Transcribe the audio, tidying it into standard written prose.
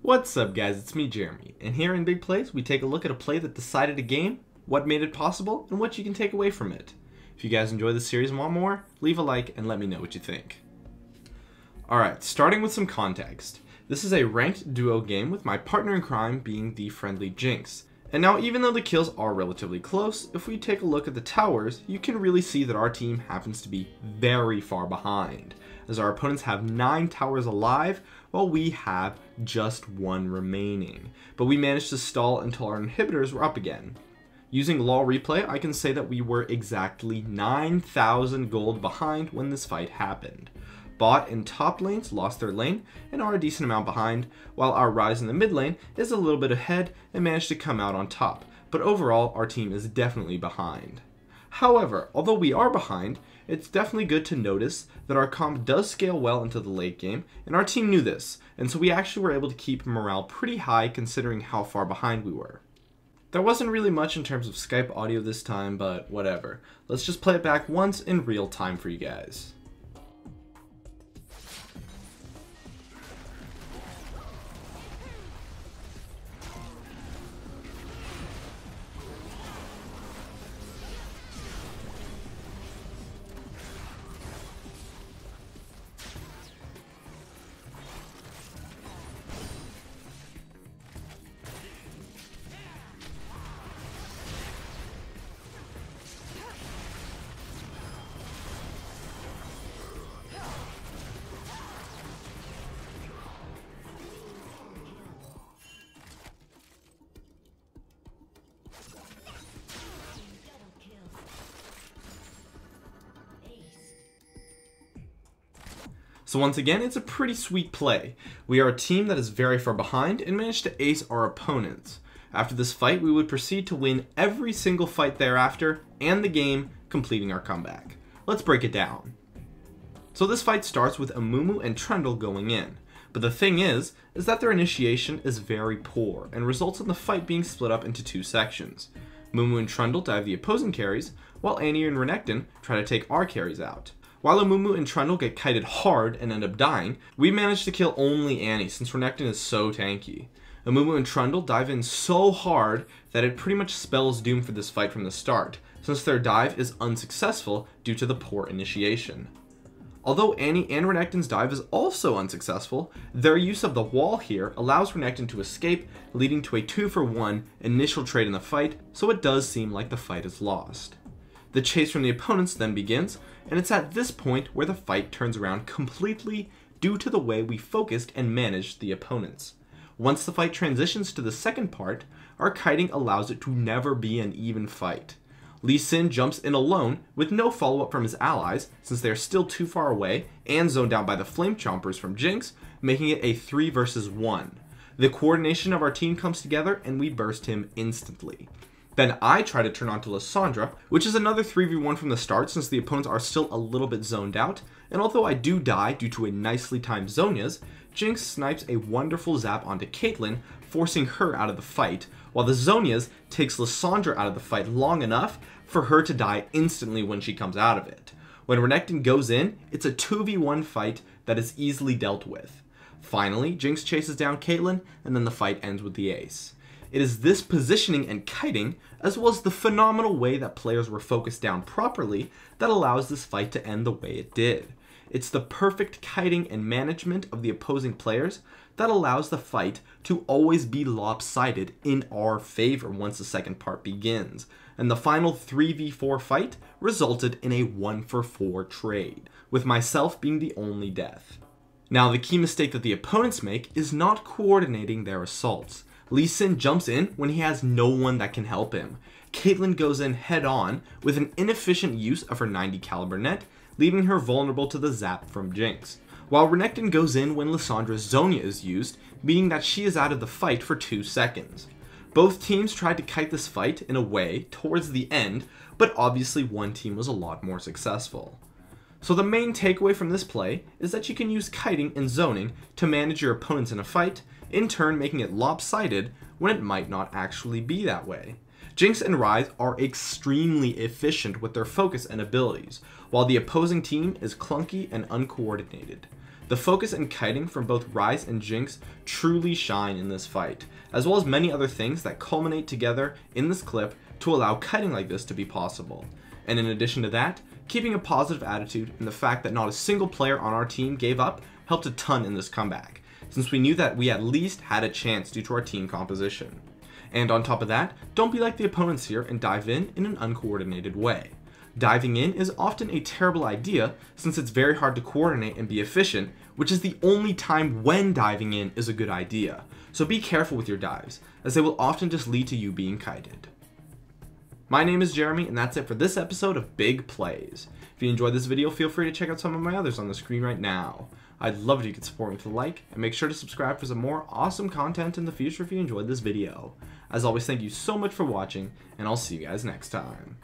What's up guys, it's me Jeremy, and here in Big Plays we take a look at a play that decided a game, what made it possible, and what you can take away from it. If you guys enjoy this series and want more, leave a like and let me know what you think. Alright, starting with some context. This is a ranked duo game with my partner in crime being the friendly Jinx. And now even though the kills are relatively close, if we take a look at the towers, you can really see that our team happens to be very far behind, as our opponents have 9 towers alive while we have just 1 remaining. But we managed to stall until our inhibitors were up again. Using LoL replay, I can say that we were exactly 9,000 gold behind when this fight happened. Bot and top lanes lost their lane and are a decent amount behind, while our Ryze in the mid lane is a little bit ahead and managed to come out on top, but overall our team is definitely behind. However, although we are behind, it's definitely good to notice that our comp does scale well into the late game, and our team knew this, and so we actually were able to keep morale pretty high considering how far behind we were. There wasn't really much in terms of Skype audio this time, but whatever. Let's just play it back once in real time for you guys. So once again, it's a pretty sweet play. We are a team that is very far behind and managed to ace our opponents. After this fight, we would proceed to win every single fight thereafter and the game, completing our comeback. Let's break it down. So this fight starts with Amumu and Trundle going in. But the thing is that their initiation is very poor and results in the fight being split up into 2 sections. Amumu and Trundle dive the opposing carries, while Annie and Renekton try to take our carries out. While Amumu and Trundle get kited hard and end up dying, we manage to kill only Annie since Renekton is so tanky. Amumu and Trundle dive in so hard that it pretty much spells doom for this fight from the start, since their dive is unsuccessful due to the poor initiation. Although Annie and Renekton's dive is also unsuccessful, their use of the wall here allows Renekton to escape, leading to a 2-for-1 initial trade in the fight, so it does seem like the fight is lost. The chase from the opponents then begins, and it's at this point where the fight turns around completely due to the way we focused and managed the opponents. Once the fight transitions to the second part, our kiting allows it to never be an even fight. Lee Sin jumps in alone with no follow-up from his allies since they are still too far away and zoned out by the Flame Chompers from Jinx, making it a 3 versus 1. The coordination of our team comes together and we burst him instantly. Then I try to turn on to Lissandra, which is another 3v1 from the start since the opponents are still a little bit zoned out, and although I do die due to a nicely timed Zhonya's, Jinx snipes a wonderful zap onto Caitlyn, forcing her out of the fight, while the Zhonya's takes Lissandra out of the fight long enough for her to die instantly when she comes out of it. When Renekton goes in, it's a 2v1 fight that is easily dealt with. Finally, Jinx chases down Caitlyn, and then the fight ends with the ace. It is this positioning and kiting, as well as the phenomenal way that players were focused down properly, that allows this fight to end the way it did. It's the perfect kiting and management of the opposing players that allows the fight to always be lopsided in our favor once the second part begins, and the final 3v4 fight resulted in a 1-for-4 trade, with myself being the only death. Now the key mistake that the opponents make is not coordinating their assaults. Lee Sin jumps in when he has no one that can help him. Caitlyn goes in head on with an inefficient use of her 90 caliber net, leaving her vulnerable to the zap from Jinx. While Renekton goes in when Lissandra's Zhonya is used, meaning that she is out of the fight for 2 seconds. Both teams tried to kite this fight in a way towards the end, but obviously one team was a lot more successful. So the main takeaway from this play is that you can use kiting and zoning to manage your opponents in a fight, in turn making it lopsided when it might not actually be that way. Jinx and Ryze are extremely efficient with their focus and abilities, while the opposing team is clunky and uncoordinated. The focus and kiting from both Rise and Jinx truly shine in this fight, as well as many other things that culminate together in this clip to allow kiting like this to be possible. And in addition to that, keeping a positive attitude and the fact that not a single player on our team gave up helped a ton in this comeback, since we knew that we at least had a chance due to our team composition. And on top of that, don't be like the opponents here and dive in an uncoordinated way. Diving in is often a terrible idea since it's very hard to coordinate and be efficient, which is the only time when diving in is a good idea. So be careful with your dives, as they will often just lead to you being kited. My name is Jeremy, and that's it for this episode of Big Plays. If you enjoyed this video, feel free to check out some of my others on the screen right now. I'd love if you could support me with a like, and make sure to subscribe for some more awesome content in the future if you enjoyed this video. As always, thank you so much for watching, and I'll see you guys next time.